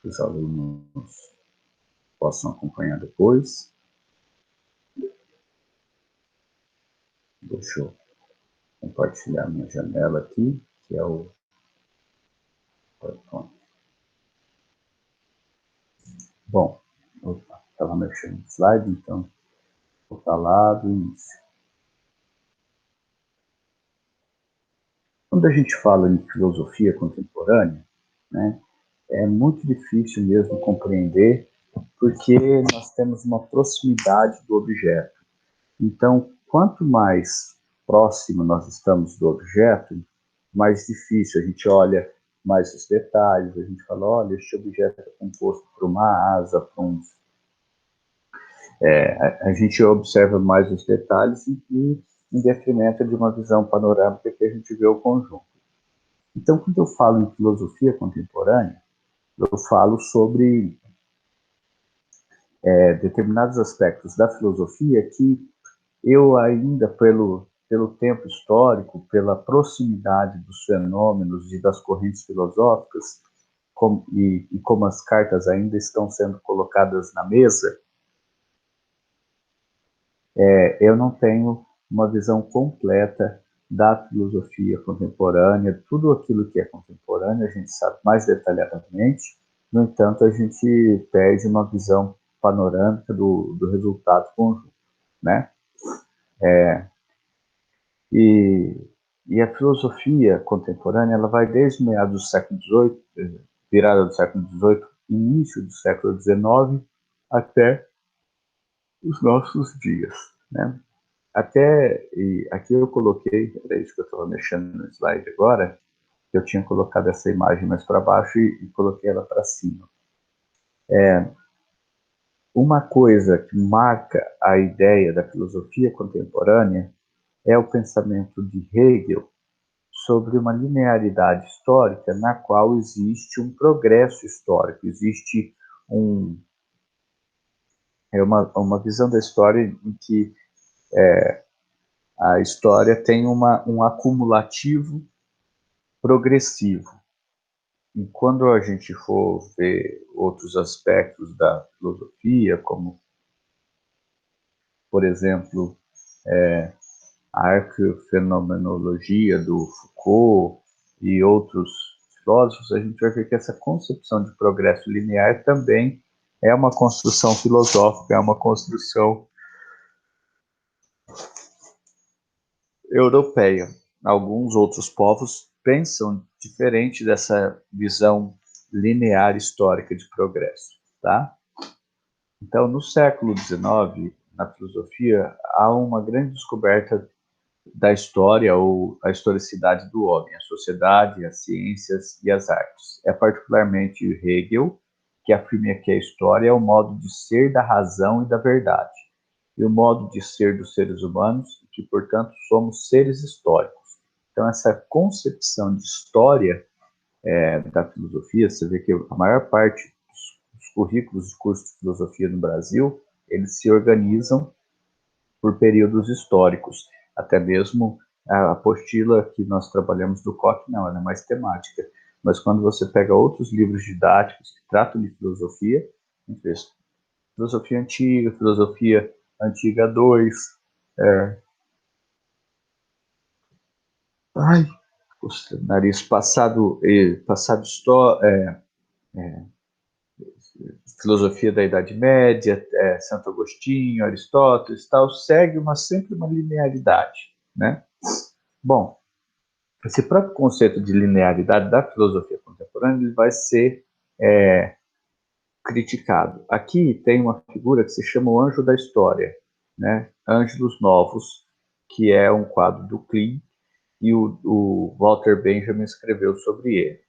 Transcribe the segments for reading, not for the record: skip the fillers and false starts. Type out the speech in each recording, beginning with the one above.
que os alunos possam acompanhar depois. Deixa eu compartilhar minha janela aqui, que é o PowerPoint. Bom, estava mexendo no slide, então vou falar do início. Quando a gente fala em filosofia contemporânea, né, é muito difícil mesmo compreender, porque nós temos uma proximidade do objeto. Então, quanto mais próximo nós estamos do objeto, mais difícil. A gente olha mais os detalhes, a gente fala, olha, este objeto é composto por uma asa, por um... a gente observa mais os detalhes e em detrimento de uma visão panorâmica que a gente vê o conjunto. Então, quando eu falo em filosofia contemporânea, eu falo sobre determinados aspectos da filosofia que eu ainda, pelo tempo histórico, pela proximidade dos fenômenos e das correntes filosóficas, e como as cartas ainda estão sendo colocadas na mesa, eu não tenho uma visão completa da filosofia contemporânea. Tudo aquilo que é contemporâneo a gente sabe mais detalhadamente, no entanto, a gente perde uma visão panorâmica do resultado conjunto, né? E a filosofia contemporânea, ela vai desde meados do século XVIII, virada do século XVIII, início do século XIX, até os nossos dias, né? E aqui eu coloquei, era isso que eu estava mexendo no slide agora, eu tinha colocado essa imagem mais para baixo e coloquei ela para cima. Uma coisa que marca a ideia da filosofia contemporânea é o pensamento de Hegel sobre uma linearidade histórica na qual existe um progresso histórico, existe uma visão da história em que a história tem um acumulativo progressivo. E quando a gente for ver outros aspectos da filosofia, como, por exemplo, a arquefenomenologia do Foucault e outros filósofos, a gente vai ver que essa concepção de progresso linear também é uma construção filosófica, é uma construção europeia. Alguns outros povos pensam diferente dessa visão linear histórica de progresso, tá? Então, no século XIX, na filosofia, há uma grande descoberta da história ou a historicidade do homem, a sociedade, as ciências e as artes. É particularmente Hegel que afirma que a história é o modo de ser da razão e da verdade, e o modo de ser dos seres humanos, e que, portanto, somos seres históricos. Então, essa concepção de história da filosofia, você vê que a maior parte dos currículos de curso de filosofia no Brasil, eles se organizam por períodos históricos. Até mesmo a apostila que nós trabalhamos do COC, não, ela é mais temática. Mas quando você pega outros livros didáticos que tratam de filosofia, filosofia antiga 2, nariz passado filosofia da Idade Média, Santo Agostinho, Aristóteles, tal, segue sempre uma linearidade, né? Bom, esse próprio conceito de linearidade da filosofia contemporânea ele vai ser criticado. Aqui tem uma figura que se chama o Anjo da História, né? Ângelos Novos, que é um quadro do Klee, e o Walter Benjamin escreveu sobre ele.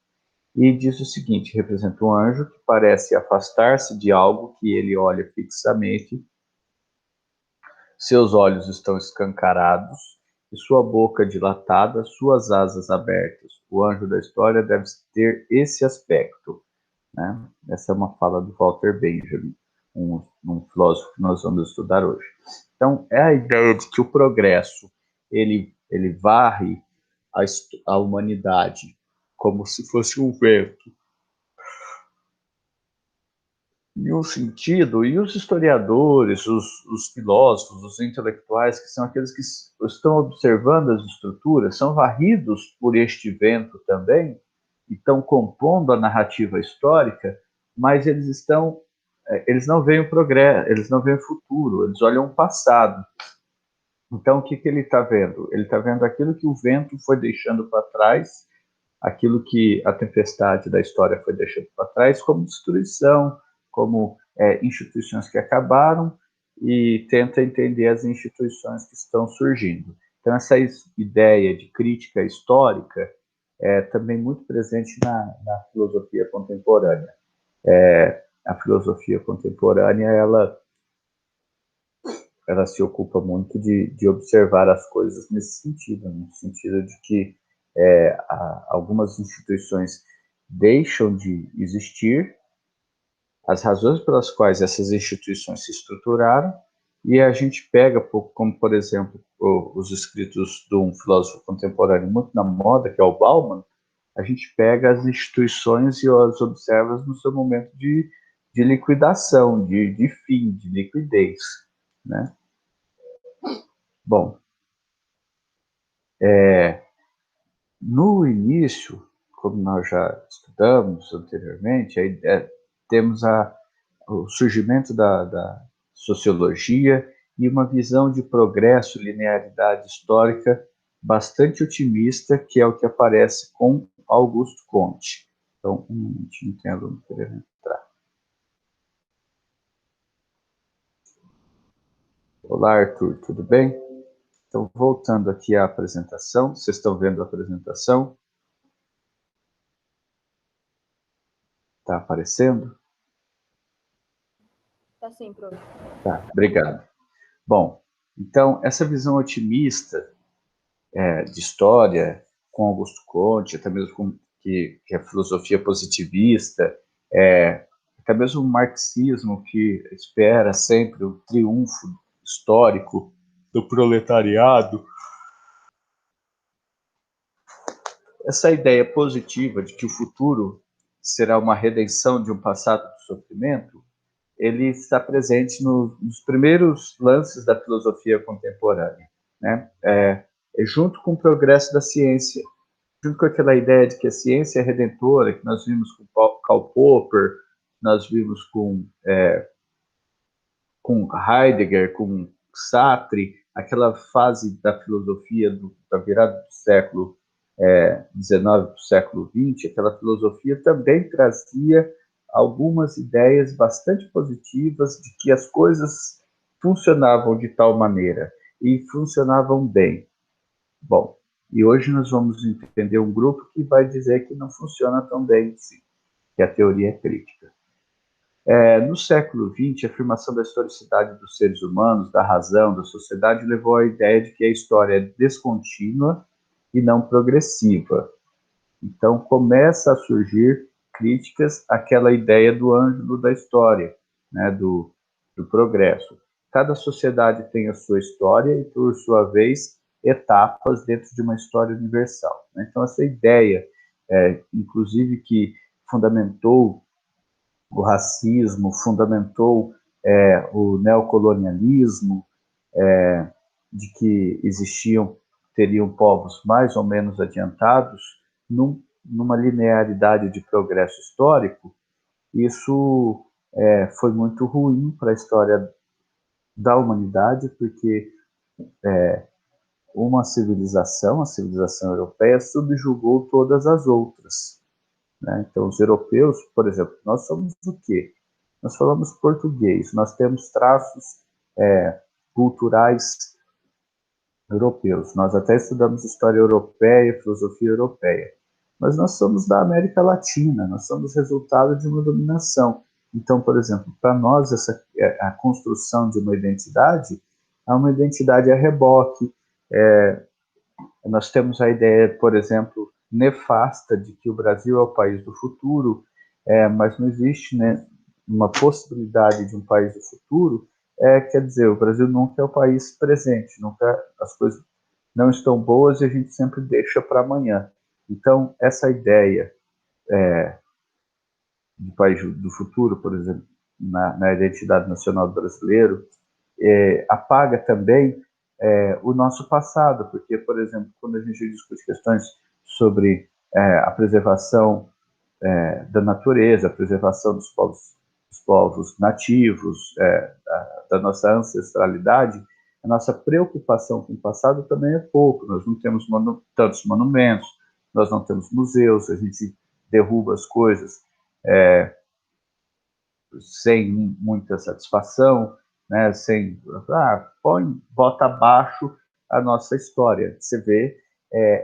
E diz o seguinte, representa um anjo que parece afastar-se de algo que ele olha fixamente, seus olhos estão escancarados e sua boca dilatada, suas asas abertas. O anjo da história deve ter esse aspecto, né? Essa é uma fala do Walter Benjamin, um filósofo que nós vamos estudar hoje. Então, é a ideia de que o progresso ele varre a humanidade como se fosse um vento um sentido, e os historiadores, os filósofos, os intelectuais, que são aqueles que estão observando as estruturas, são varridos por este vento também, e estão compondo a narrativa histórica, mas eles não veem o progresso, eles não veem o futuro, eles olham o passado. Então, o que ele está vendo? Ele está vendo aquilo que o vento foi deixando para trás, aquilo que a tempestade da história foi deixando para trás, como destruição, como instituições que acabaram, e tenta entender as instituições que estão surgindo. Então, essa ideia de crítica histórica é também muito presente na filosofia contemporânea. A filosofia contemporânea, ela se ocupa muito de observar as coisas nesse sentido, no sentido de que algumas instituições deixam de existir, as razões pelas quais essas instituições se estruturaram, e a gente pega, como por exemplo, os escritos de um filósofo contemporâneo muito na moda, que é o Bauman, a gente pega as instituições e as observa no seu momento de liquidação, de fim, de liquidez, né? Bom, no início, como nós já estudamos anteriormente, temos o surgimento da sociologia e uma visão de progresso, linearidade histórica bastante otimista, que é o que aparece com Augusto Comte. Então, um minutinho, tem aluno querendo entrar. Olá, Arthur, tudo bem? Então, voltando aqui à apresentação, vocês estão vendo a apresentação? Está aparecendo? Está sim, professor. Tá, obrigado. Bom, então, essa visão otimista de história, com Augusto Comte, até mesmo que a filosofia positivista, até mesmo o marxismo, que espera sempre o triunfo histórico do proletariado, essa ideia positiva de que o futuro será uma redenção de um passado de sofrimento, ele está presente nos primeiros lances da filosofia contemporânea, né? Junto com o progresso da ciência, junto com aquela ideia de que a ciência é redentora, que nós vimos com Karl Popper, nós vimos com Heidegger, com Sartre, aquela fase da filosofia da virada do século XIX para o século XX, aquela filosofia também trazia algumas ideias bastante positivas de que as coisas funcionavam de tal maneira e funcionavam bem. Bom, e hoje nós vamos entender um grupo que vai dizer que não funciona tão bem assim, que é a teoria crítica. No século XX, a afirmação da historicidade dos seres humanos, da razão, da sociedade, levou à ideia de que a história é descontínua e não progressiva. Então, começa a surgir críticas àquela ideia do ângulo da história, né, do progresso. Cada sociedade tem a sua história e, por sua vez, etapas dentro de uma história universal. Então, essa ideia, inclusive, que fundamentou o racismo, fundamentou o neocolonialismo, de que teriam povos mais ou menos adiantados numa linearidade de progresso histórico, isso foi muito ruim para a história da humanidade, porque uma civilização, a civilização europeia, subjugou todas as outras, né? Então, os europeus, por exemplo, nós somos o quê? Nós falamos português, nós temos traços culturais europeus. Nós até estudamos história europeia, filosofia europeia. Mas nós somos da América Latina, nós somos resultado de uma dominação. Então, por exemplo, para nós, a construção de uma identidade é uma identidade a reboque. Nós temos a ideia, por exemplo, nefasta de que o Brasil é o país do futuro, mas não existe, né, uma possibilidade de um país do futuro. Quer dizer, o Brasil nunca é o país presente, nunca as coisas não estão boas e a gente sempre deixa para amanhã. Então, essa ideia de país do futuro, por exemplo, na identidade nacional do brasileiro, apaga também o nosso passado, porque, por exemplo, quando a gente discute questões sobre a preservação da natureza, a preservação dos povos nativos, da nossa ancestralidade, a nossa preocupação com o passado também é pouco. Nós não temos tantos monumentos, nós não temos museus, a gente derruba as coisas sem muita satisfação, né? Bota abaixo a nossa história. Você vê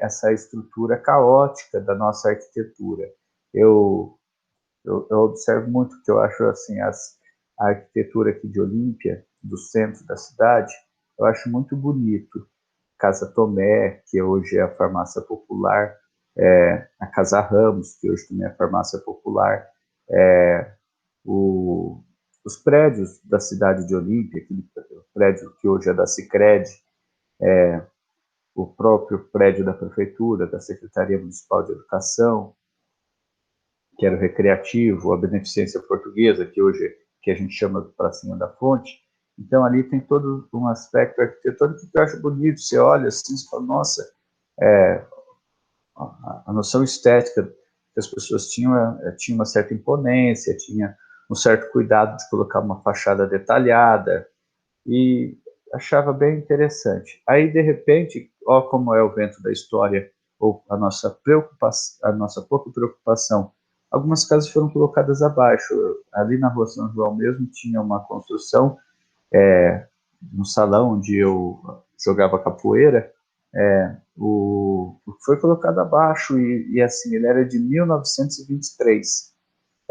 essa estrutura caótica da nossa arquitetura. Eu observo muito, que eu acho assim, a arquitetura aqui de Olímpia, do centro da cidade, eu acho muito bonito. Casa Tomé, que hoje é a farmácia popular, a Casa Ramos, que hoje também é a farmácia popular, os prédios da cidade de Olímpia, aquele prédio que hoje é da Sicredi, o próprio prédio da prefeitura, da Secretaria Municipal de Educação, que era o Recreativo, a Beneficência Portuguesa, que hoje que a gente chama de Pracinha da Fonte. Então, ali tem todo um aspecto arquitetônico que eu acho bonito. Você olha assim e fala, nossa, a noção estética que as pessoas tinham tinha uma certa imponência, tinha um certo cuidado de colocar uma fachada detalhada, e achava bem interessante. Aí, de repente, ó como é o vento da história, ou a nossa preocupação, a nossa pouca preocupação. Algumas casas foram colocadas abaixo. Ali na Rua São João mesmo tinha uma construção, no salão onde eu jogava capoeira, foi colocado abaixo, e assim, ele era de 1923.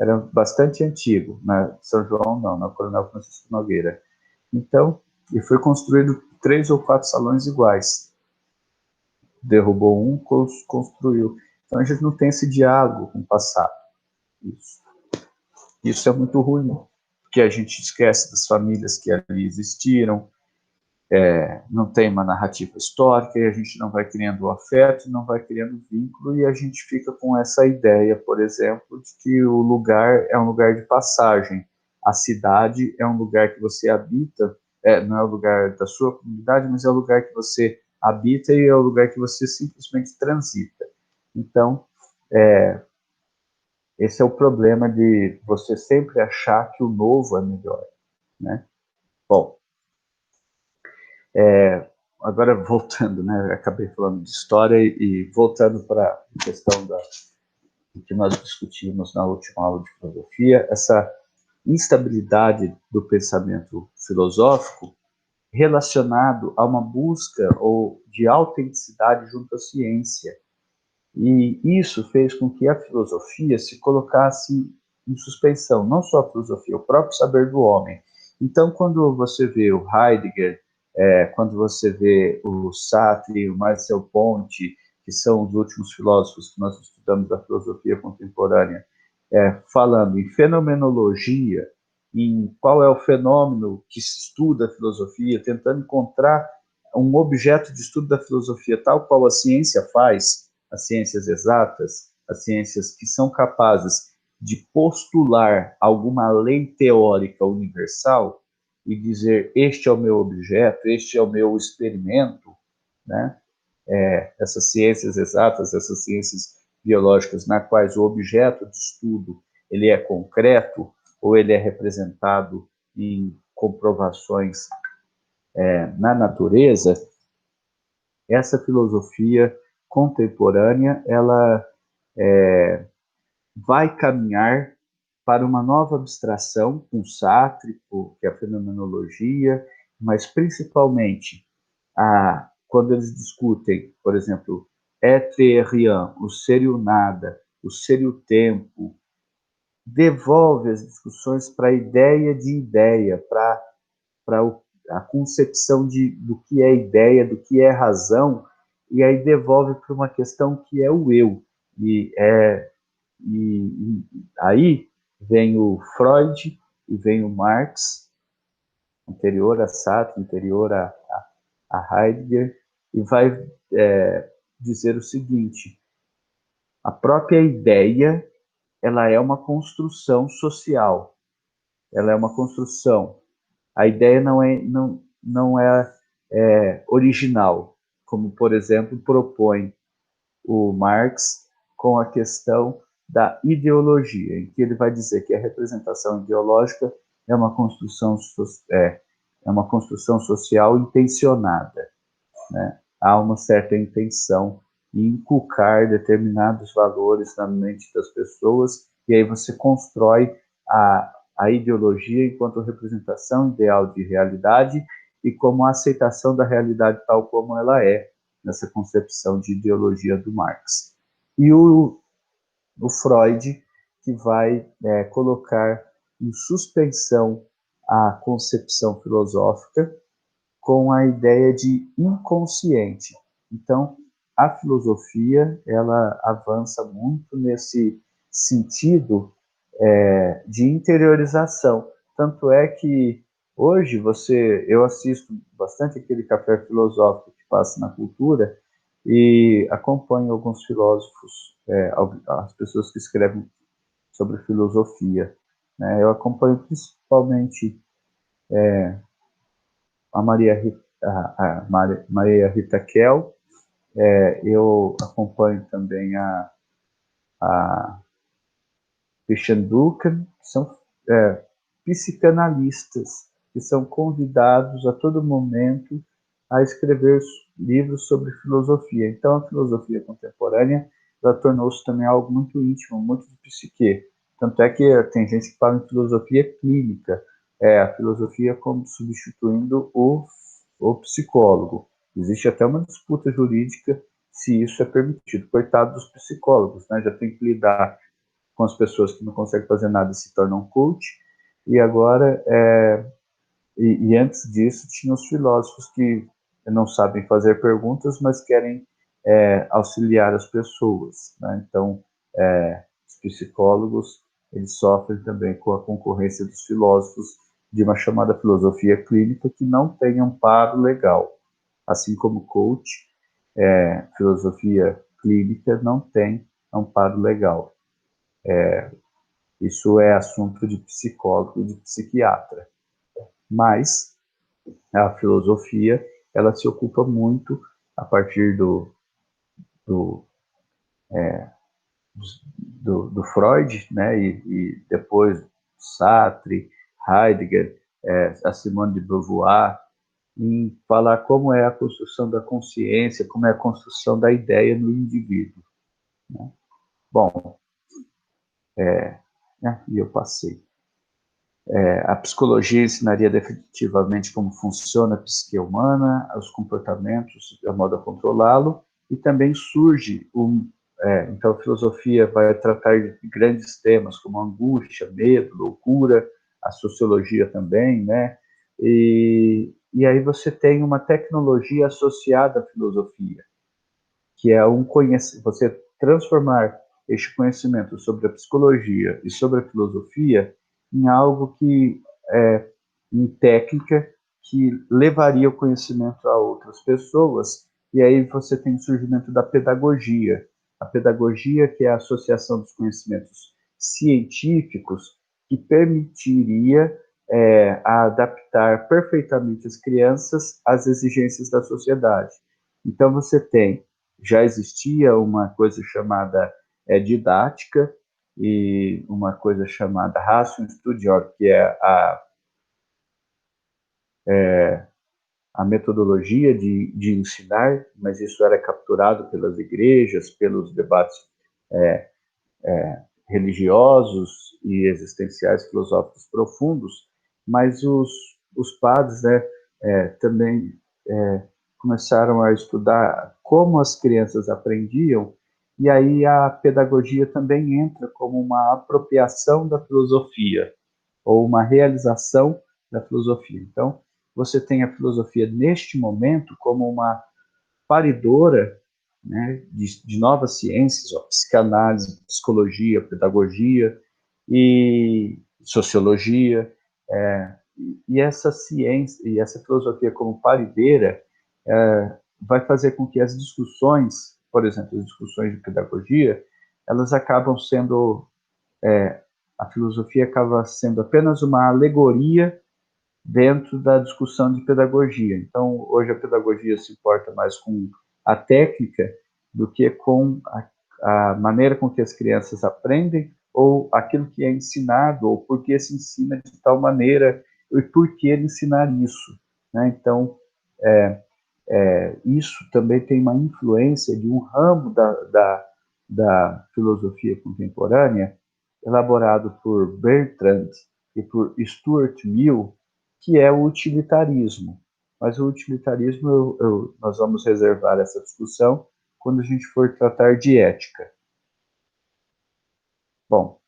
Era bastante antigo. Na São João não, na Coronel Francisco Nogueira. Então, e foi construído 3 ou 4 salões iguais. Derrubou um, construiu. Então a gente não tem esse diálogo com o passado. Isso é muito ruim, porque a gente esquece das famílias que ali existiram, não tem uma narrativa histórica, e a gente não vai criando afeto, não vai criando vínculo, e a gente fica com essa ideia, por exemplo, de que o lugar é um lugar de passagem. A cidade é um lugar que você habita, não é o lugar da sua comunidade, mas é o lugar que você habita, e é o lugar que você simplesmente transita. Então, esse é o problema de você sempre achar que o novo é melhor, né? Bom, agora voltando, né? Acabei falando de história, e voltando para a questão que nós discutimos na última aula de filosofia, essa instabilidade do pensamento filosófico relacionado a uma busca ou de autenticidade junto à ciência. E isso fez com que a filosofia se colocasse em suspensão, não só a filosofia, o próprio saber do homem. Então, quando você vê o Heidegger, quando você vê o Sartre, o Marcel Ponty, que são os últimos filósofos que nós estudamos da filosofia contemporânea, falando em fenomenologia, em qual é o fenômeno que se estuda a filosofia, tentando encontrar um objeto de estudo da filosofia, tal qual a ciência faz, as ciências exatas, as ciências que são capazes de postular alguma lei teórica universal e dizer, este é o meu objeto, este é o meu experimento, né? Essas ciências exatas, essas ciências biológicas, na quais o objeto de estudo ele é concreto, ou ele é representado em comprovações na natureza. Essa filosofia contemporânea, ela vai caminhar para uma nova abstração, com Sartre, que é a fenomenologia, mas principalmente quando eles discutem, por exemplo, être et rien, o ser e o nada, o ser e o tempo, devolve as discussões para a ideia de ideia, para a concepção do que é ideia, do que é razão, e aí devolve para uma questão que é o eu. E aí vem o Freud e vem o Marx, anterior a Sartre, anterior a Heidegger, e vai dizer o seguinte: a própria ideia ela é uma construção social. ela é uma construção. A ideia não é original, como, por exemplo, propõe o Marx com a questão da ideologia, em que ele vai dizer que a representação ideológica é uma construção, é uma construção social intencionada, né? Há uma certa intenção em inculcar determinados valores na mente das pessoas, e aí você constrói a ideologia enquanto representação ideal de realidade e como a aceitação da realidade tal como ela é, nessa concepção de ideologia do Marx. E o Freud, que vai colocar em suspensão a concepção filosófica com a ideia de inconsciente. Então, a filosofia ela avança muito nesse sentido de interiorização. Tanto é que hoje eu assisto bastante aquele café filosófico que passa na cultura e acompanho alguns filósofos, as pessoas que escrevem sobre filosofia, né? Eu acompanho principalmente a Maria Rita Kell, eu acompanho também a Christian Duncan, que são psicanalistas que são convidados a todo momento a escrever livros sobre filosofia. Então, a filosofia contemporânea ela tornou-se também algo muito íntimo, muito de psique. Tanto é que tem gente que fala em filosofia clínica, a filosofia como substituindo o psicólogo. Existe até uma disputa jurídica se isso é permitido. Coitado dos psicólogos, né? Já tem que lidar com as pessoas que não conseguem fazer nada e se tornam coach, e agora, e antes disso, tinha os filósofos que não sabem fazer perguntas, mas querem auxiliar as pessoas, né? Então, os psicólogos, eles sofrem também com a concorrência dos filósofos de uma chamada filosofia clínica que não tem amparo legal. Assim como coach, filosofia clínica não tem amparo legal. Isso é assunto de psicólogo e de psiquiatra. Mas a filosofia, ela se ocupa muito a partir do, do Freud, né, e depois Sartre, Heidegger, a Simone de Beauvoir, em falar como é a construção da consciência, como é a construção da ideia no indivíduo, né? Bom, e eu passei. A psicologia ensinaria definitivamente como funciona a psique humana, os comportamentos, a modo de controlá-lo, e também surge então a filosofia vai tratar de grandes temas como angústia, medo, loucura, a sociologia também, né? E aí você tem uma tecnologia associada à filosofia, que é você transformar este conhecimento sobre a psicologia e sobre a filosofia em algo em técnica que levaria o conhecimento a outras pessoas, e aí você tem o surgimento da pedagogia. A pedagogia, que é a associação dos conhecimentos científicos, que permitiria adaptar perfeitamente as crianças às exigências da sociedade. Então você tem já existia uma coisa chamada didática e uma coisa chamada ratio studior, que é a metodologia de ensinar, mas isso era capturado pelas igrejas, pelos debates religiosos e existenciais filosóficos profundos, mas os padres, né, também começaram a estudar como as crianças aprendiam, e aí a pedagogia também entra como uma apropriação da filosofia, ou uma realização da filosofia. Então, você tem a filosofia neste momento como uma paridora, né, de novas ciências, psicanálise, psicologia, pedagogia e sociologia, e essa ciência e essa filosofia como parideira vai fazer com que as discussões, por exemplo, as discussões de pedagogia, elas acabam sendo a filosofia acaba sendo apenas uma alegoria dentro da discussão de pedagogia. Então, hoje a pedagogia se importa mais com a técnica do que com a maneira com que as crianças aprendem, ou aquilo que é ensinado, ou por que se ensina de tal maneira, e por que ensinar isso, né? Então, isso também tem uma influência de um ramo da filosofia contemporânea, elaborado por Bertrand e por Stuart Mill, que é o utilitarismo. Mas o utilitarismo, nós vamos reservar essa discussão quando a gente for tratar de ética. Bom,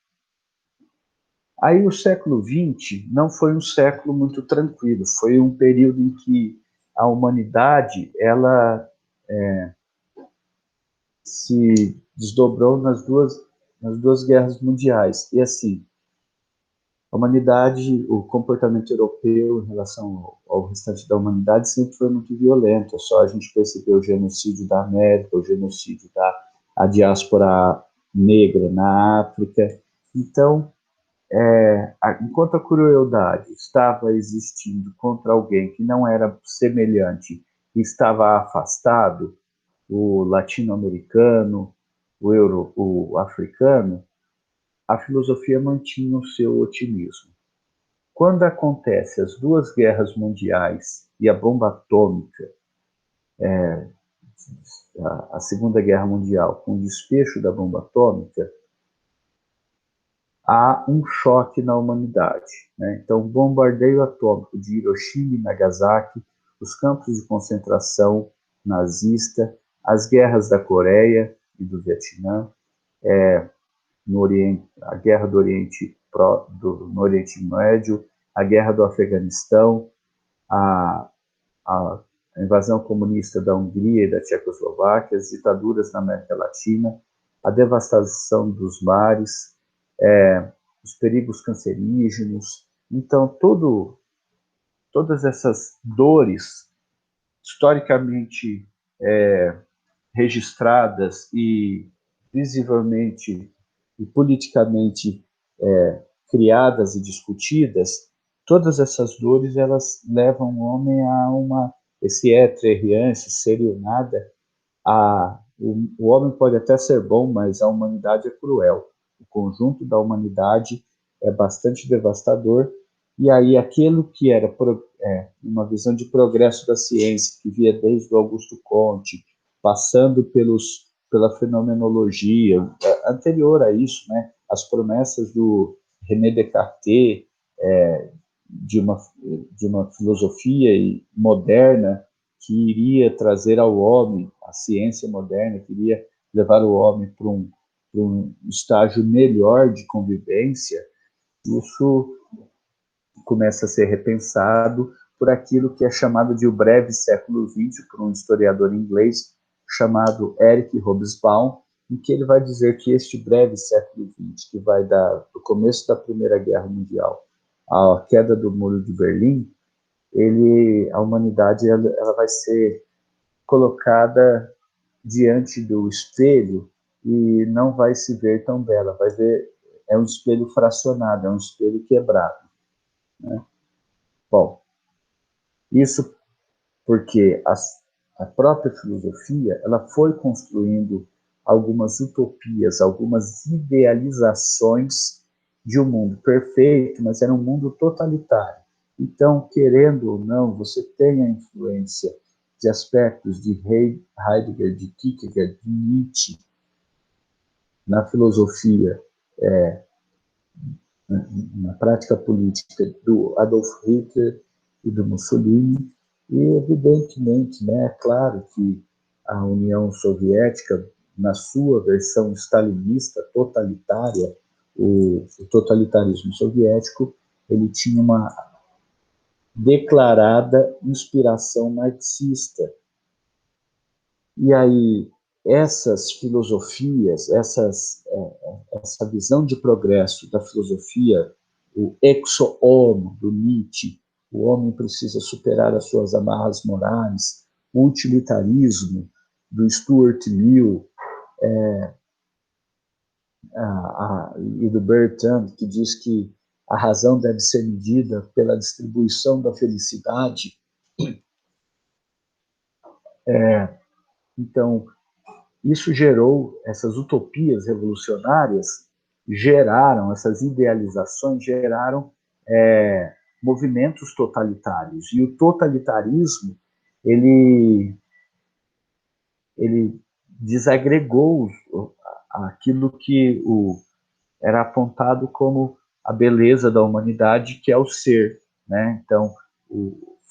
aí o século XX não foi um século muito tranquilo, foi um período em que a humanidade ela se desdobrou nas duas guerras mundiais. E assim, a humanidade, o comportamento europeu em relação ao restante da humanidade sempre foi muito violento. Só a gente percebeu o genocídio da América, o genocídio a diáspora negra na África. Então, enquanto a crueldade estava existindo contra alguém que não era semelhante e estava afastado, o latino-americano, o africano, a filosofia mantinha o seu otimismo. Quando acontece as duas guerras mundiais e a bomba atômica, a Segunda Guerra Mundial, com o desfecho da bomba atômica, há um choque na humanidade, né? Então, o bombardeio atômico de Hiroshima e Nagasaki, os campos de concentração nazista, as guerras da Coreia e do Vietnã, no Oriente, a guerra do Oriente, no Oriente Médio, a guerra do Afeganistão, a invasão comunista da Hungria e da Tchecoslováquia, as ditaduras na América Latina, a devastação dos mares, os perigos cancerígenos. Então, todas essas dores historicamente registradas e visivelmente e politicamente criadas e discutidas, todas essas dores elas levam o homem a esse rien, esse ser e o nada. O homem pode até ser bom, mas a humanidade é cruel. O conjunto da humanidade é bastante devastador. E aí aquilo que era uma visão de progresso da ciência, que via desde o Augusto Comte, passando pela fenomenologia, anterior a isso, né, as promessas do René Descartes, de uma filosofia moderna que iria trazer ao homem, a ciência moderna, que iria levar o homem para um estágio melhor de convivência, isso começa a ser repensado por aquilo que é chamado de o breve século XX, por um historiador inglês chamado Eric Hobsbawm, em que ele vai dizer que este breve século XX, que vai do começo da Primeira Guerra Mundial à queda do Muro de Berlim, a humanidade ela vai ser colocada diante do espelho e não vai se ver tão bela, vai ver, é um espelho fracionado, é um espelho quebrado, né? Bom, isso porque a própria filosofia ela foi construindo algumas utopias, algumas idealizações de um mundo perfeito, mas era um mundo totalitário. Então, querendo ou não, você tem a influência de aspectos de Heidegger, de Kierkegaard, de Nietzsche na filosofia, na prática política do Adolf Hitler e do Mussolini, e evidentemente, né, é claro que a União Soviética, na sua versão stalinista totalitária, o totalitarismo soviético, ele tinha uma declarada inspiração marxista. E aí essas filosofias, essa visão de progresso da filosofia, o exo-homo do Nietzsche, o homem precisa superar as suas amarras morais, o utilitarismo do Stuart Mill, e do Bertrand, que diz que a razão deve ser medida pela distribuição da felicidade. Então, isso gerou, essas utopias revolucionárias geraram, essas idealizações geraram movimentos totalitários. E o totalitarismo, ele desagregou aquilo que era apontado como a beleza da humanidade, que é o ser, né? Então,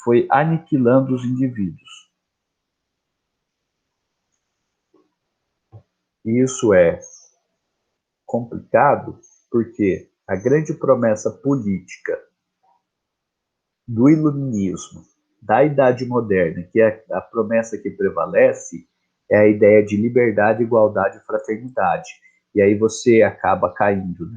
foi aniquilando os indivíduos. Isso é complicado porque a grande promessa política do iluminismo, da Idade Moderna, que é a promessa que prevalece, é a ideia de liberdade, igualdade e fraternidade. E aí você acaba caindo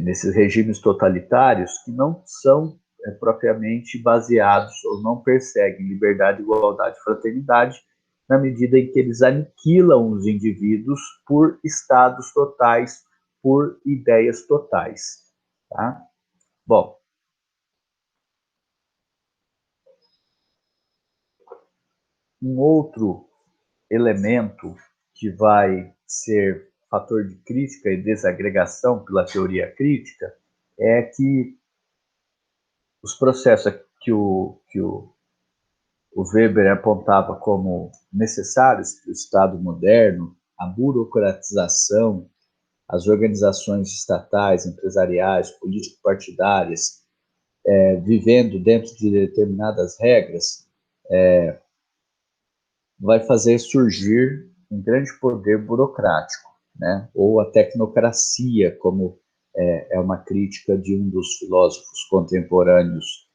nesses regimes totalitários que não são propriamente baseados ou não perseguem liberdade, igualdade e fraternidade, na medida em que eles aniquilam os indivíduos por estados totais, por ideias totais. Tá? Bom, um outro elemento que vai ser fator de crítica e desagregação pela teoria crítica é que os processos que o Weber apontava como necessários para o Estado moderno, a burocratização, as organizações estatais, empresariais, político-partidárias, vivendo dentro de determinadas regras, vai fazer surgir um grande poder burocrático, né? Ou a tecnocracia, como é uma crítica de um dos filósofos contemporâneos,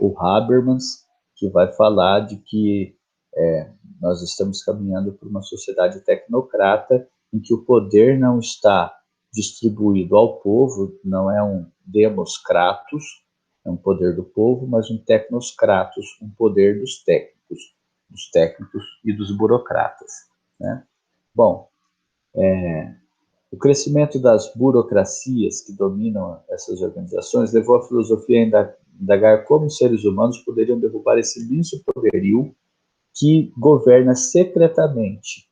o Habermas, que vai falar de que nós estamos caminhando para uma sociedade tecnocrata em que o poder não está distribuído ao povo, não é um demos kratos, é um poder do povo, mas um technos kratos, um poder dos técnicos e dos burocratas. Né? Bom, o crescimento das burocracias que dominam essas organizações levou a filosofia a indagar como os seres humanos poderiam derrubar esse imenso poderio que governa secretamente,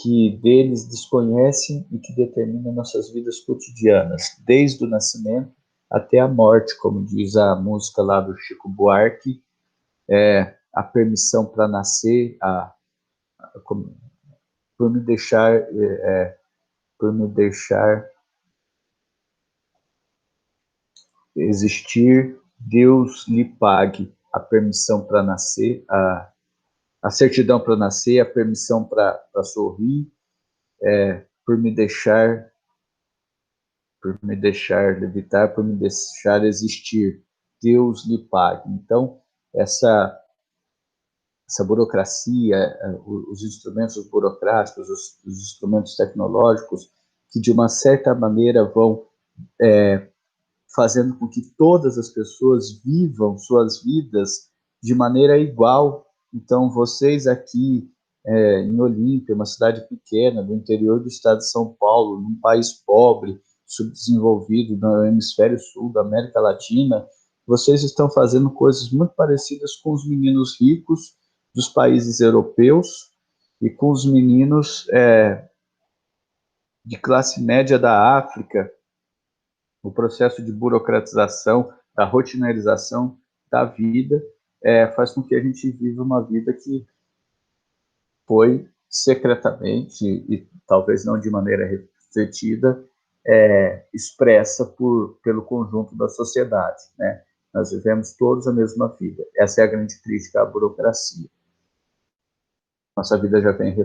que deles desconhecem e que determina nossas vidas cotidianas, desde o nascimento até a morte, como diz a música lá do Chico Buarque, a permissão para nascer, por me deixar existir, Deus lhe pague a permissão para nascer, a certidão para nascer, a permissão para sorrir, por me deixar levitar, por me deixar existir, Deus lhe pague. Então, essa burocracia, os instrumentos burocráticos, os instrumentos tecnológicos, que de uma certa maneira vão fazendo com que todas as pessoas vivam suas vidas de maneira igual. Então, vocês aqui em Olímpia, uma cidade pequena do interior do estado de São Paulo, num país pobre, subdesenvolvido no hemisfério sul da América Latina, vocês estão fazendo coisas muito parecidas com os meninos ricos dos países europeus e com os meninos de classe média da África. O processo de burocratização, da rotinarização da vida, faz com que a gente viva uma vida que foi secretamente, e talvez não de maneira refletida, expressa pelo conjunto da sociedade. Né? Nós vivemos todos a mesma vida. Essa é a grande crítica à burocracia. Nossa vida já vem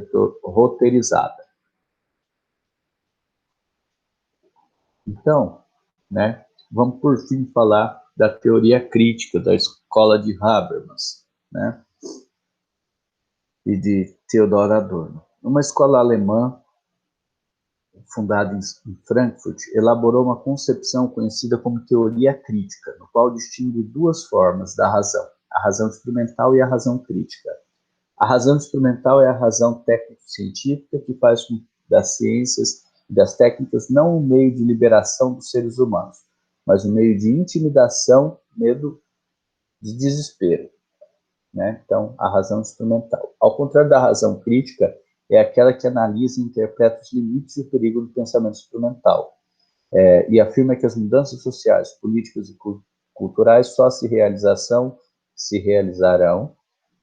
roteirizada. Então, né, vamos por fim falar da teoria crítica da escola de Habermas, né, e de Theodor Adorno. Uma escola alemã fundada em Frankfurt elaborou uma concepção conhecida como teoria crítica, no qual distingue duas formas da razão, a razão experimental e a razão crítica. A razão instrumental é a razão técnico-científica que faz com das ciências e das técnicas não um meio de liberação dos seres humanos, mas um meio de intimidação, medo, de desespero. Né? Então, a razão instrumental. Ao contrário da razão crítica, é aquela que analisa e interpreta os limites e o perigo do pensamento instrumental. E afirma que as mudanças sociais, políticas e culturais só se realizarão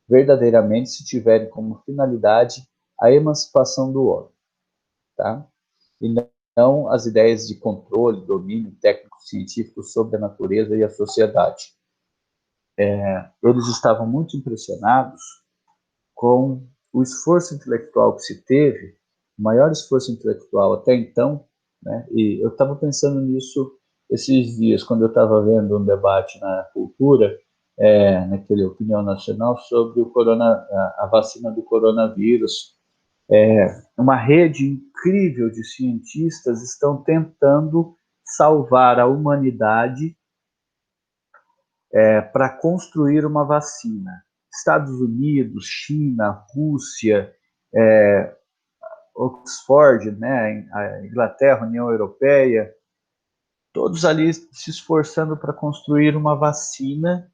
verdadeiramente se tiverem como finalidade a emancipação do homem, tá? E não as ideias de controle, domínio técnico-científico sobre a natureza e a sociedade. Eles estavam muito impressionados com o esforço intelectual que se teve, o maior esforço intelectual até então, né? E eu estava pensando nisso esses dias, quando eu estava vendo um debate na cultura, naquele Opinião Nacional, sobre a vacina do coronavírus. Uma rede incrível de cientistas estão tentando salvar a humanidade para construir uma vacina. Estados Unidos, China, Rússia, Oxford, né, a Inglaterra, a União Europeia, todos ali se esforçando para construir uma vacina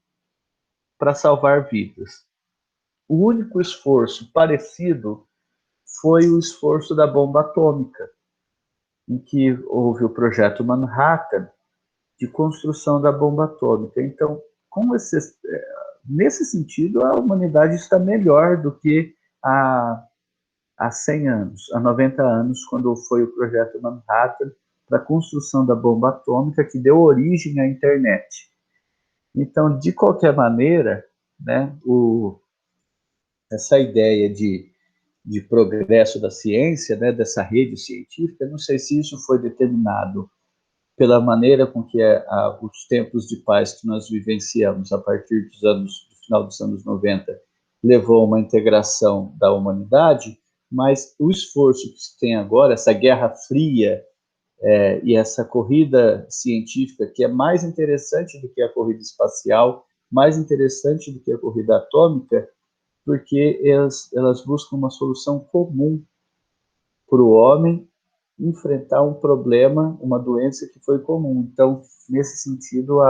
para salvar vidas. O único esforço parecido foi o esforço da bomba atômica, em que houve o projeto Manhattan de construção da bomba atômica. Então, nesse sentido, a humanidade está melhor do que há 100 anos, há 90 anos, quando foi o projeto Manhattan para a construção da bomba atômica que deu origem à internet. Então, de qualquer maneira, né, essa ideia de progresso da ciência, né, dessa rede científica, não sei se isso foi determinado pela maneira com que os tempos de paz que nós vivenciamos a partir do final dos anos 90 levou a uma integração da humanidade, mas o esforço que se tem agora, essa guerra fria e essa corrida científica, que é mais interessante do que a corrida espacial, mais interessante do que a corrida atômica, porque elas buscam uma solução comum para o homem enfrentar um problema, uma doença que foi comum. Então, nesse sentido,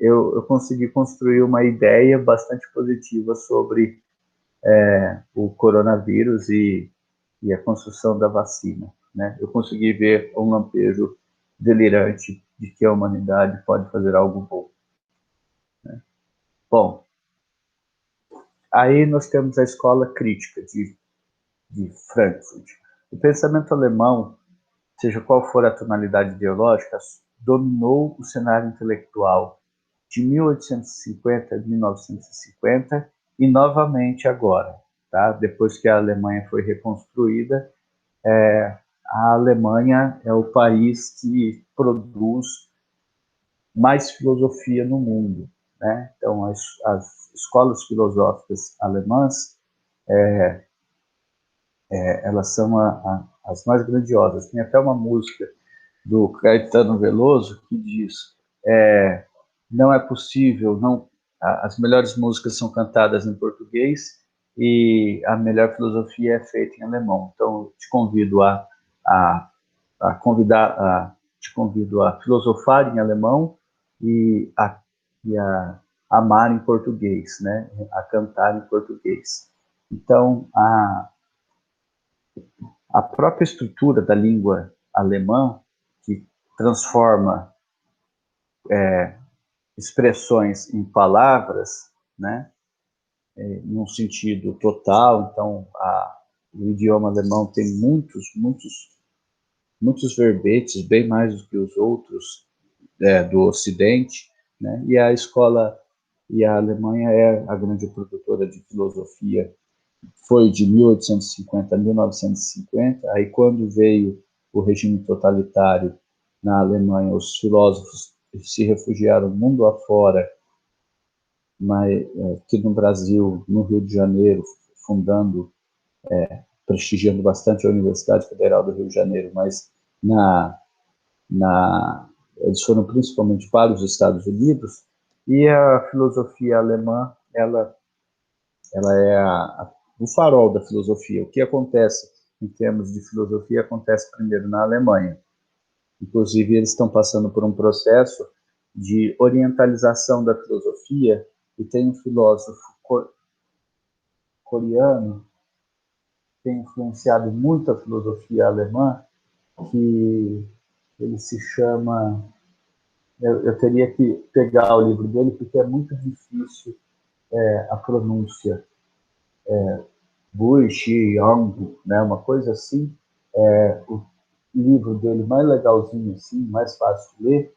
eu consegui construir uma ideia bastante positiva sobre o coronavírus e a construção da vacina. Né? Eu consegui ver um lampejo delirante de que a humanidade pode fazer algo bom. Né? Bom, aí nós temos a escola crítica de Frankfurt. O pensamento alemão, seja qual for a tonalidade ideológica, dominou o cenário intelectual de 1850 a 1950 e novamente agora, tá? Depois que a Alemanha foi reconstruída, a Alemanha é o país que produz mais filosofia no mundo, né? Então, as escolas filosóficas alemãs, elas são as mais grandiosas. Tem até uma música do Caetano Veloso que diz não é possível, as melhores músicas são cantadas em português e a melhor filosofia é feita em alemão. Então, te convido te convido a filosofar em alemão e a amar em português, né? A cantar em português. Então, a própria estrutura da língua alemã, que transforma expressões em palavras, né, em um sentido total. Então, o idioma alemão tem muitos verbetes, bem mais do que os outros do Ocidente, né? E a Alemanha é a grande produtora de filosofia. Foi de 1850 a 1950. Aí, quando veio o regime totalitário na Alemanha, os filósofos se refugiaram mundo afora, mas aqui no Brasil, no Rio de Janeiro, prestigiando bastante a Universidade Federal do Rio de Janeiro, mas eles foram principalmente para os Estados Unidos, e a filosofia alemã, ela ela é o farol da filosofia. O que acontece em termos de filosofia acontece primeiro na Alemanha. Inclusive, eles estão passando por um processo de orientalização da filosofia, e tem um filósofo coreano que tem influenciado muito a filosofia alemã, que ele se chama... Eu teria que pegar o livro dele, porque é muito difícil a pronúncia. Bui Shi Yong, né, uma coisa assim. O livro dele mais legalzinho assim, mais fácil de ler,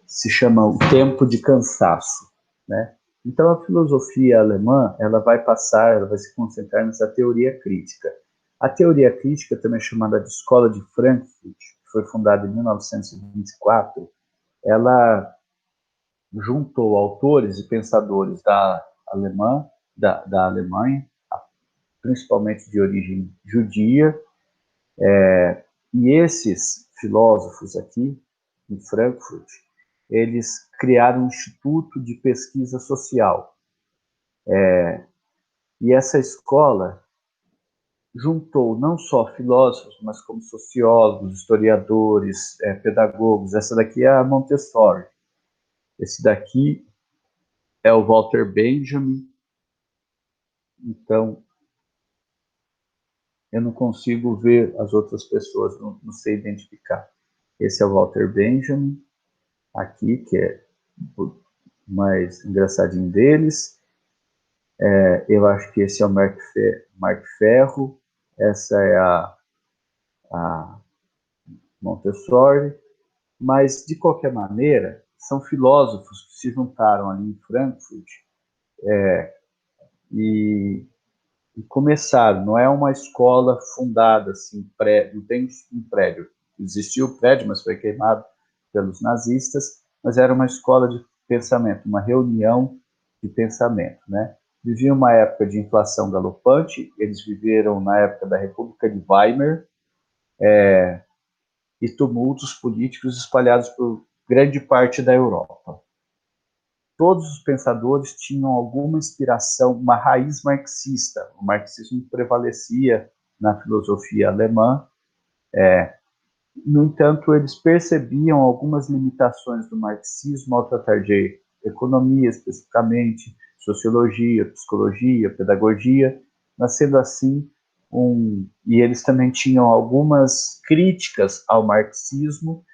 se chama O Tempo de Cansaço, né? Então a filosofia alemã, ela vai se concentrar nessa teoria crítica. A teoria crítica, também chamada de Escola de Frankfurt, que foi fundada em 1924, ela juntou autores e pensadores da Alemanha, principalmente de origem judia, e esses filósofos aqui, em Frankfurt, eles criaram um instituto de pesquisa social. E essa escola juntou não só filósofos, mas como sociólogos, historiadores, pedagogos. Essa daqui é a Montessori. Esse daqui é o Walter Benjamin. Então, eu não consigo ver as outras pessoas, não sei identificar. Esse é o Walter Benjamin, aqui, que é o mais engraçadinho deles. Eu acho que esse é o Mark Ferro, essa é a Montessori, mas, de qualquer maneira, são filósofos que se juntaram ali em Frankfurt e começaram. Não é uma escola fundada, assim, não tem um prédio. Existiu o prédio, mas foi queimado pelos nazistas, mas era uma escola de pensamento, uma reunião de pensamento, né? Viviam uma época de inflação galopante, eles viveram na época da República de Weimar, e tumultos políticos espalhados por grande parte da Europa. Todos os pensadores tinham alguma inspiração, uma raiz marxista. O marxismo prevalecia na filosofia alemã. No entanto, eles percebiam algumas limitações do marxismo ao tratar de economia, especificamente, sociologia, psicologia, pedagogia, nascendo assim e eles também tinham algumas críticas ao marxismo,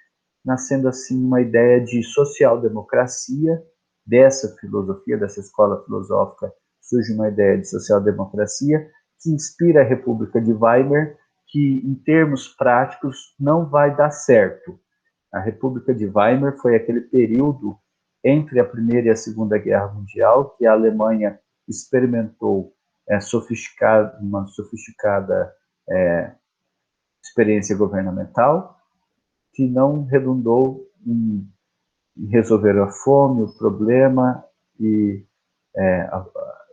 nascendo assim uma ideia de social-democracia. Dessa filosofia, dessa escola filosófica, surge uma ideia de social-democracia que inspira a República de Weimar, que, em termos práticos, não vai dar certo. A República de Weimar foi aquele período entre a Primeira e a Segunda Guerra Mundial que a Alemanha experimentou uma sofisticada experiência governamental, que não redundou em resolver a fome, o problema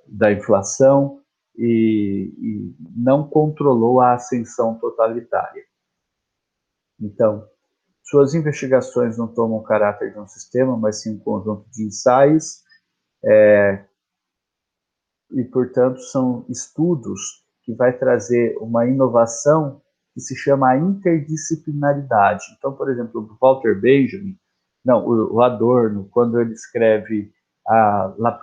da inflação, e não controlou a ascensão totalitária. Então, suas investigações não tomam o caráter de um sistema, mas sim um conjunto de ensaios, e, portanto, são estudos que vai trazer uma inovação que se chama a interdisciplinaridade. Então, por exemplo, o Walter Benjamin, não, o Adorno, quando ele escreve a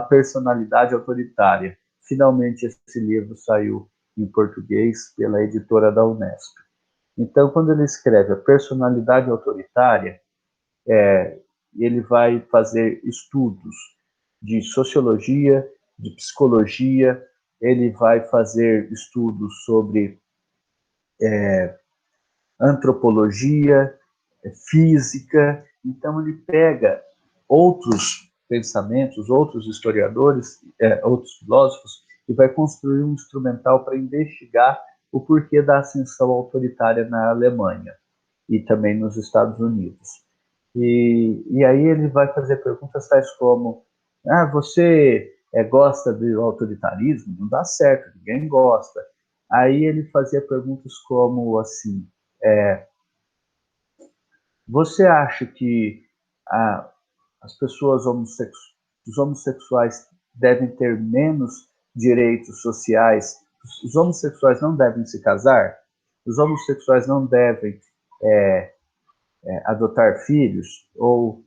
personalidade autoritária, finalmente esse livro saiu em português pela editora da Unesp. Então, quando ele escreve a personalidade autoritária, ele vai fazer estudos de sociologia, de psicologia, ele vai fazer estudos sobre antropologia, física. Então, ele pega outros pensamentos, outros historiadores, outros filósofos, e vai construir um instrumental para investigar o porquê da ascensão autoritária na Alemanha e também nos Estados Unidos. E aí ele vai fazer perguntas tais como: você gosta do autoritarismo? Não dá certo, ninguém gosta. Aí ele fazia perguntas como assim: você acha que as pessoas os homossexuais devem ter menos direitos sociais, os homossexuais não devem se casar, os homossexuais não devem adotar filhos, ou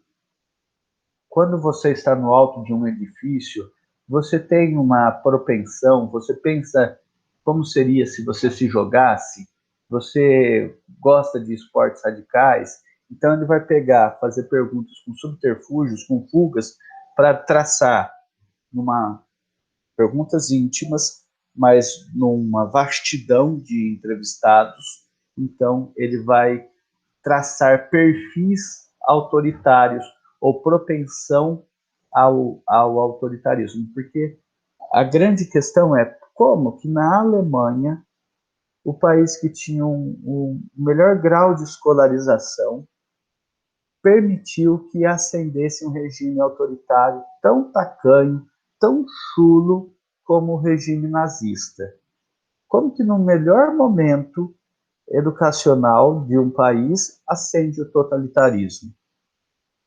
quando você está no alto de um edifício, você tem uma propensão, você pensa como seria se você se jogasse, você gosta de esportes radicais, então ele vai pegar, fazer perguntas com subterfúgios, com fugas, para traçar numa perguntas íntimas, mas numa vastidão de entrevistados. Então ele vai traçar perfis autoritários ou propensão ao autoritarismo, porque a grande questão é como que na Alemanha, o país que tinha um melhor grau de escolarização, permitiu que ascendesse um regime autoritário tão tacanho, tão chulo como o regime nazista. Como que no melhor momento educacional de um país ascende o totalitarismo?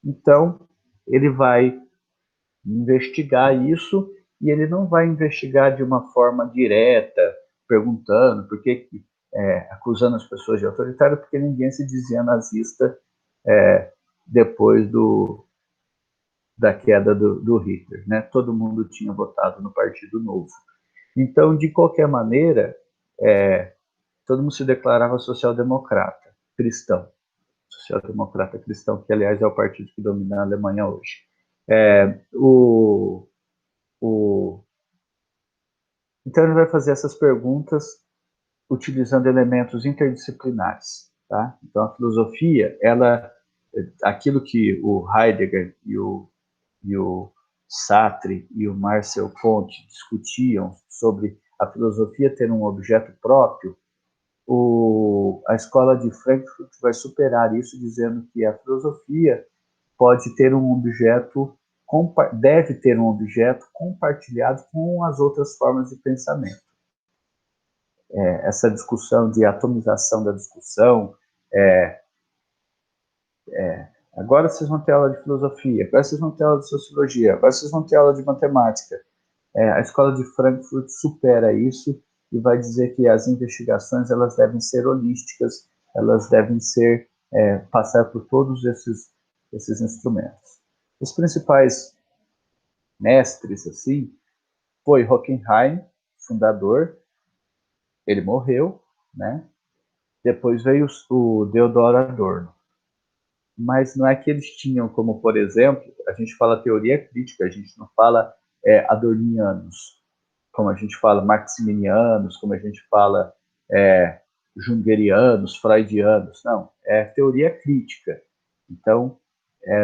Então, ele vai investigar isso e ele não vai investigar de uma forma direta, perguntando por que, acusando as pessoas de autoritário, porque ninguém se dizia nazista depois da queda do Hitler, né? Todo mundo tinha votado no Partido Novo. Então, de qualquer maneira, todo mundo se declarava social-democrata, cristão. Social-democrata cristão, que, aliás, é o partido que domina a Alemanha hoje. Então, ele vai fazer essas perguntas utilizando elementos interdisciplinares. Tá? Então, a filosofia, aquilo que o Heidegger e o Sartre e o Marcel Comte discutiam sobre a filosofia ter um objeto próprio, a escola de Frankfurt vai superar isso, dizendo que a filosofia pode ter um objeto, deve ter um objeto compartilhado com as outras formas de pensamento. Essa discussão de atomização da discussão, agora vocês vão ter aula de filosofia, agora vocês vão ter aula de sociologia, agora vocês vão ter aula de matemática. A escola de Frankfurt supera isso e vai dizer que as investigações elas devem ser holísticas, elas devem ser passar por todos esses instrumentos. Os principais mestres assim foi Hockenheim, fundador, ele morreu, né? Depois veio o Theodor Adorno. Mas não é que eles tinham como, por exemplo, a gente fala teoria crítica, a gente não fala adornianos, como a gente fala maximinianos, como a gente fala jungerianos, freudianos. Não, é teoria crítica. Então,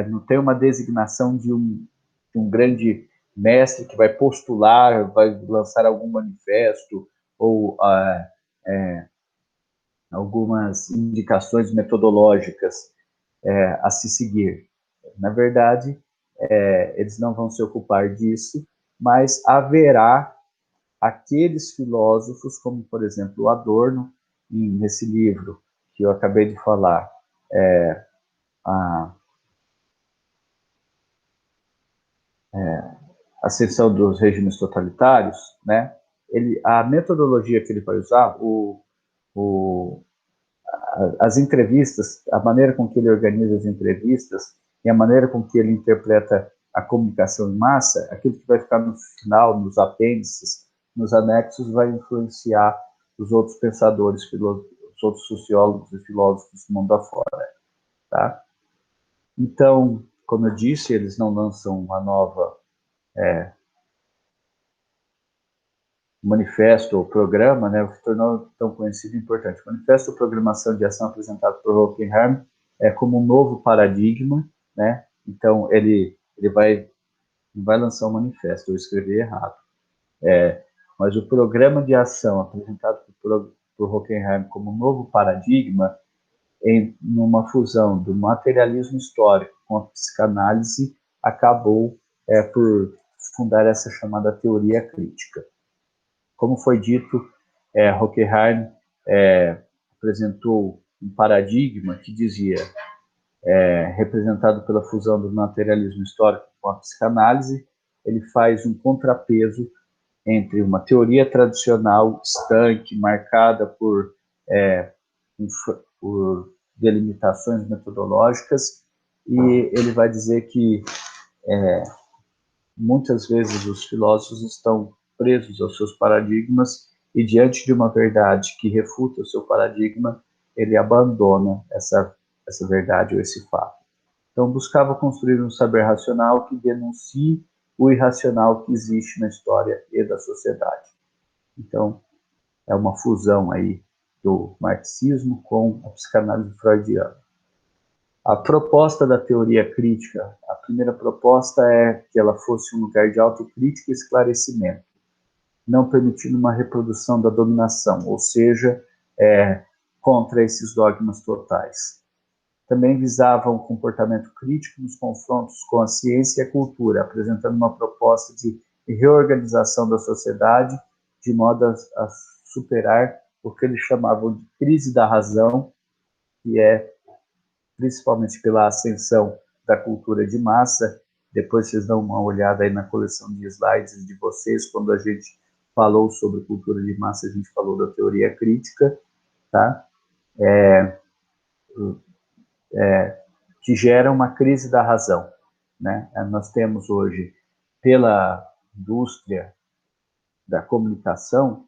não tem uma designação de um grande mestre que vai postular, vai lançar algum manifesto ou algumas indicações metodológicas a se seguir. Na verdade, eles não vão se ocupar disso, mas haverá aqueles filósofos, como, por exemplo, o Adorno, nesse livro que eu acabei de falar, a Ascensão dos Regimes Totalitários, né? A metodologia que ele vai usar, as entrevistas, a maneira com que ele organiza as entrevistas e a maneira com que ele interpreta a comunicação em massa, aquilo que vai ficar no final, nos apêndices, nos anexos, vai influenciar os outros pensadores, os outros sociólogos e filósofos do mundo afora. Tá? Então, como eu disse, eles não lançam uma nova manifesto ou programa, né, que tornou tão conhecido e importante. O manifesto ou programação de ação apresentado por Hockenheim como um novo paradigma, né? Então ele vai lançar um manifesto, eu escrevi errado. Mas o programa de ação apresentado por Hockenheim como um novo paradigma, numa fusão do materialismo histórico com a psicanálise, acabou por fundar essa chamada teoria crítica. Como foi dito, Hockenheim apresentou um paradigma que dizia, representado pela fusão do materialismo histórico com a psicanálise, ele faz um contrapeso entre uma teoria tradicional estanque, marcada por delimitações metodológicas, e ele vai dizer que muitas vezes os filósofos estão presos aos seus paradigmas e, diante de uma verdade que refuta o seu paradigma, ele abandona essa verdade ou esse fato. Então, buscava construir um saber racional que denuncie o irracional que existe na história e da sociedade. Então, é uma fusão aí do marxismo com a psicanálise freudiana. A proposta da teoria crítica, a primeira proposta é que ela fosse um lugar de autocrítica e esclarecimento, não permitindo uma reprodução da dominação, ou seja, contra esses dogmas totais. Também visava um comportamento crítico nos confrontos com a ciência e a cultura, apresentando uma proposta de reorganização da sociedade de modo a superar o que eles chamavam de crise da razão, que é principalmente pela ascensão da cultura de massa. Depois vocês dão uma olhada aí na coleção de slides de vocês, quando a gente falou sobre cultura de massa, a gente falou da teoria crítica, tá? Que gera uma crise da razão, né? Nós temos hoje, pela indústria da comunicação,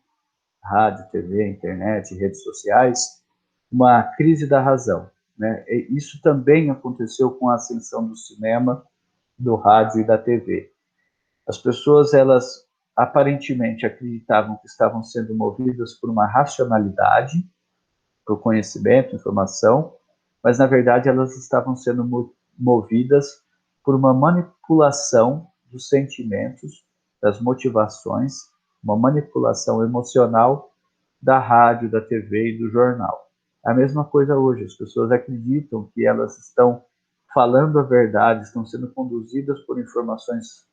rádio, TV, internet, redes sociais, uma crise da razão, né? E isso também aconteceu com a ascensão do cinema, do rádio e da TV. As pessoas, elas aparentemente acreditavam que estavam sendo movidas por uma racionalidade, por conhecimento, informação, mas na verdade elas estavam sendo movidas por uma manipulação dos sentimentos, das motivações, uma manipulação emocional da rádio, da TV e do jornal. A mesma coisa hoje, as pessoas acreditam que elas estão falando a verdade, estão sendo conduzidas por informações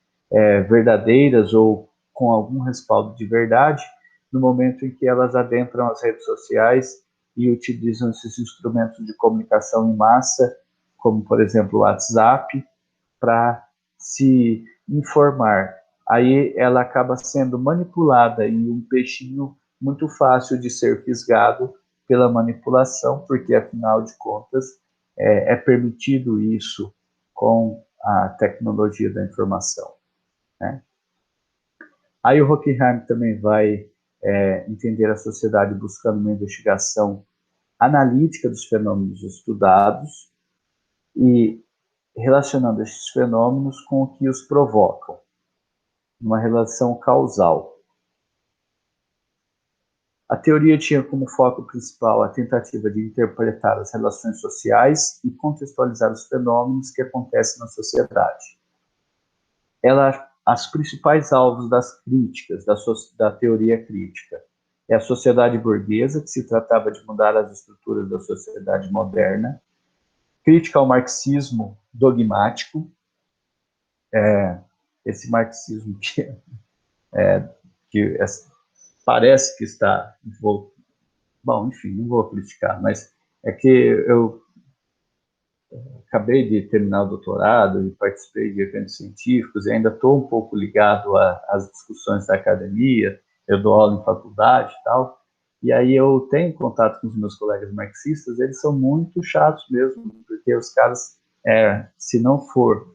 verdadeiras ou com algum respaldo de verdade, no momento em que elas adentram as redes sociais e utilizam esses instrumentos de comunicação em massa, como, por exemplo, o WhatsApp, para se informar. Aí ela acaba sendo manipulada e um peixinho muito fácil de ser fisgado pela manipulação, porque, afinal de contas, é permitido isso com a tecnologia da informação, né? Aí o Horkheim também vai entender a sociedade buscando uma investigação analítica dos fenômenos estudados e relacionando esses fenômenos com o que os provocam, uma relação causal. A teoria tinha como foco principal a tentativa de interpretar as relações sociais e contextualizar os fenômenos que acontecem na sociedade. As principais alvos das críticas, da teoria crítica, é a sociedade burguesa, que se tratava de mudar as estruturas da sociedade moderna, crítica ao marxismo dogmático, esse marxismo que parece que está... Bom, enfim, não vou criticar, mas é que eu acabei de terminar o doutorado e participei de eventos científicos e ainda estou um pouco ligado às discussões da academia, eu dou aula em faculdade e tal, e aí eu tenho contato com os meus colegas marxistas, eles são muito chatos mesmo, porque os caras, se não for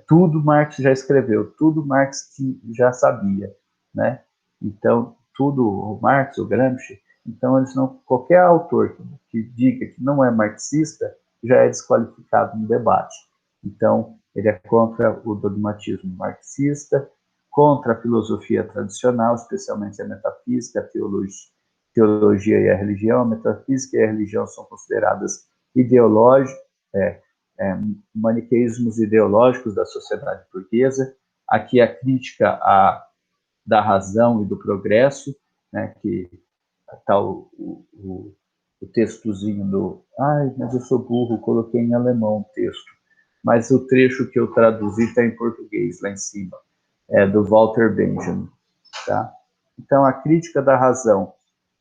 tudo Marx já escreveu, tudo Marx já sabia, né? Então, tudo o Marx, o Gramsci, então eles não, qualquer autor que diga que não é marxista já é desqualificado no debate. Então, ele é contra o dogmatismo marxista, contra a filosofia tradicional, especialmente a metafísica, a teologia e a religião. A metafísica e a religião são consideradas ideológicas, maniqueísmos ideológicos da sociedade burguesa. Aqui a crítica da razão e do progresso, né, que está o textozinho do... Ai, mas eu sou burro, coloquei em alemão o texto. Mas o trecho que eu traduzi está em português, lá em cima. É do Walter Benjamin. Tá? Então, a crítica da razão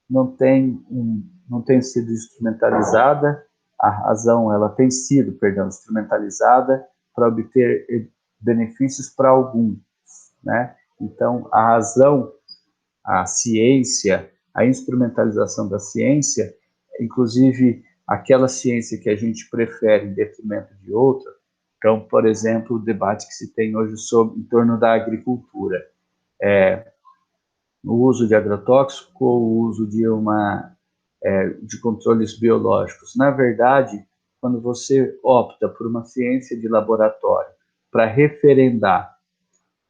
não tem sido instrumentalizada, a razão ela tem sido, instrumentalizada para obter benefícios para algum, né? Então, a razão, a ciência, a instrumentalização da ciência, inclusive aquela ciência que a gente prefere em detrimento de outra. Então, por exemplo, o debate que se tem hoje em torno da agricultura, o uso de agrotóxico ou o uso de controles biológicos. Na verdade, quando você opta por uma ciência de laboratório para referendar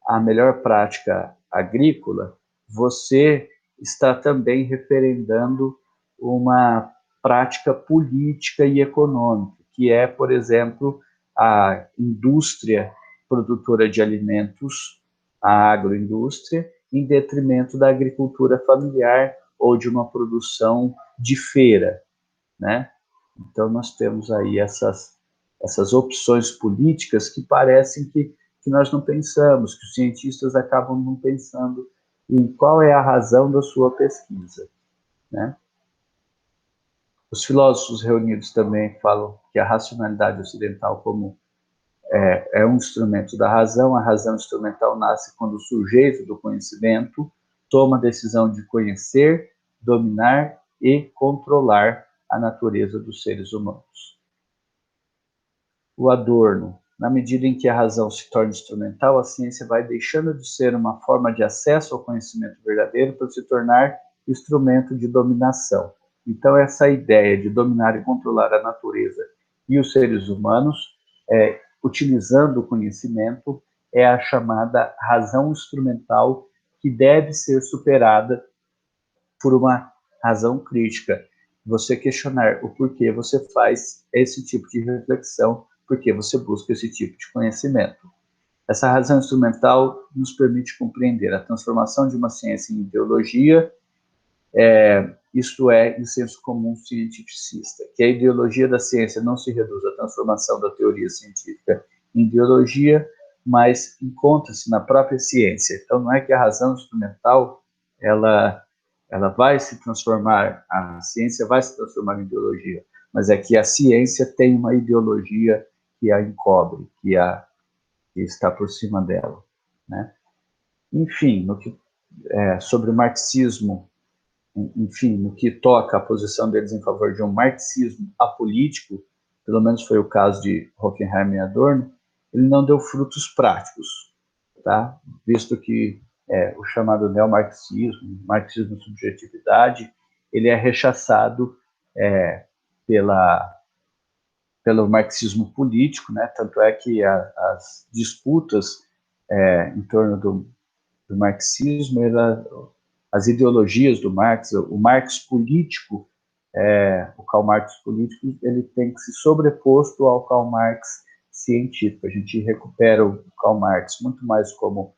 a melhor prática agrícola, você está também referendando uma prática política e econômica, que é, por exemplo, a indústria produtora de alimentos, a agroindústria, em detrimento da agricultura familiar ou de uma produção de feira, né? Então, nós temos aí essas opções políticas que parecem que nós não pensamos, que os cientistas acabam não pensando em qual é a razão da sua pesquisa, né? Os filósofos reunidos também falam que a racionalidade ocidental como é um instrumento da razão. A razão instrumental nasce quando o sujeito do conhecimento toma a decisão de conhecer, dominar e controlar a natureza dos seres humanos. O Adorno, na medida em que a razão se torna instrumental, a ciência vai deixando de ser uma forma de acesso ao conhecimento verdadeiro para se tornar instrumento de dominação. Então, essa ideia de dominar e controlar a natureza e os seres humanos, utilizando o conhecimento, é a chamada razão instrumental, que deve ser superada por uma razão crítica. Você questionar o porquê você faz esse tipo de reflexão, porque você busca esse tipo de conhecimento. Essa razão instrumental nos permite compreender a transformação de uma ciência em ideologia, isto é, em senso comum cientificista, que a ideologia da ciência não se reduz à transformação da teoria científica em ideologia, mas encontra-se na própria ciência. Então, não é que a razão instrumental ela vai se transformar, a ciência vai se transformar em ideologia, mas é que a ciência tem uma ideologia que a encobre, que está por cima dela, né? Enfim, sobre o marxismo, enfim, no que toca a posição deles em favor de um marxismo apolítico, pelo menos foi o caso de Horkheimer e Adorno, ele não deu frutos práticos, tá? Visto que o chamado neomarxismo, marxismo subjetividade, ele é rechaçado pela pelo marxismo político, né? Tanto é que as disputas em torno do marxismo, as ideologias do Marx, o Marx político, o Karl Marx político, ele tem que se sobreposto ao Karl Marx científico. A gente recupera o Karl Marx muito mais como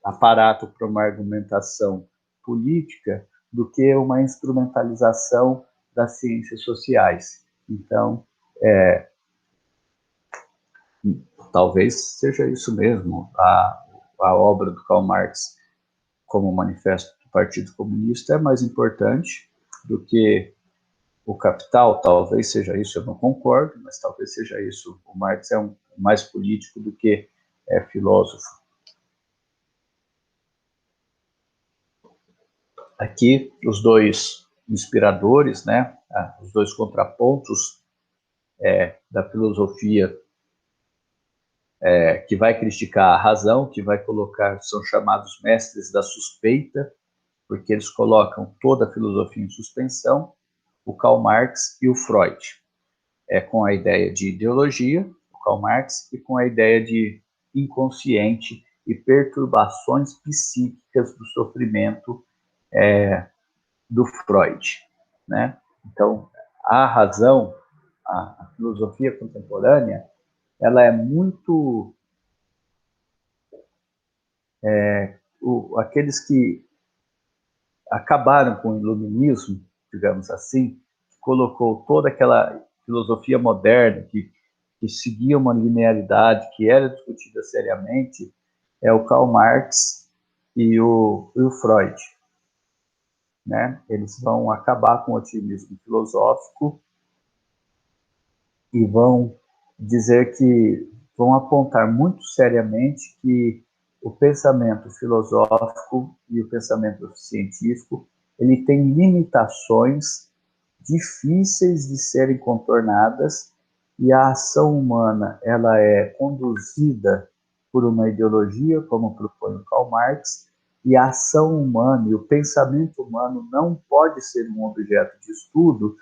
aparato para uma argumentação política do que uma instrumentalização das ciências sociais. Então, talvez seja isso mesmo. A obra do Karl Marx como manifesto do Partido Comunista é mais importante do que o Capital. Talvez seja isso, eu não concordo, mas talvez seja isso. O Marx é mais político do que filósofo. Aqui, os dois inspiradores, né, os dois contrapontos da filosofia que vai criticar a razão, que vai colocar, são chamados mestres da suspeita, porque eles colocam toda a filosofia em suspensão, o Karl Marx e o Freud, com a ideia de ideologia, o Karl Marx, e com a ideia de inconsciente e perturbações psíquicas do sofrimento do Freud, né? Então, a razão, a filosofia contemporânea, ela é muito aqueles que acabaram com o iluminismo, digamos assim, colocou toda aquela filosofia moderna que seguia uma linearidade, que era discutida seriamente, o Karl Marx e o Freud, né? Eles vão acabar com o otimismo filosófico e vão dizer que vão apontar muito seriamente que o pensamento filosófico e o pensamento científico, ele tem limitações difíceis de serem contornadas, e a ação humana ela é conduzida por uma ideologia, como propõe o Karl Marx, e a ação humana e o pensamento humano não pode ser um objeto de estudo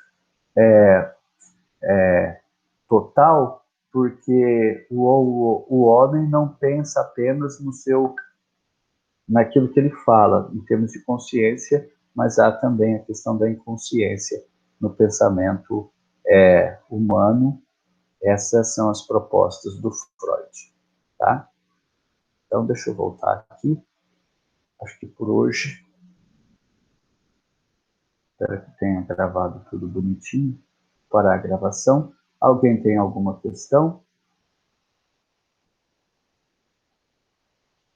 total, porque o homem não pensa apenas naquilo que ele fala, em termos de consciência, mas há também a questão da inconsciência no pensamento humano. Essas são as propostas do Freud, tá? Então, deixa eu voltar aqui. Acho que por hoje, espero que tenha gravado tudo bonitinho para a gravação. Alguém tem alguma questão?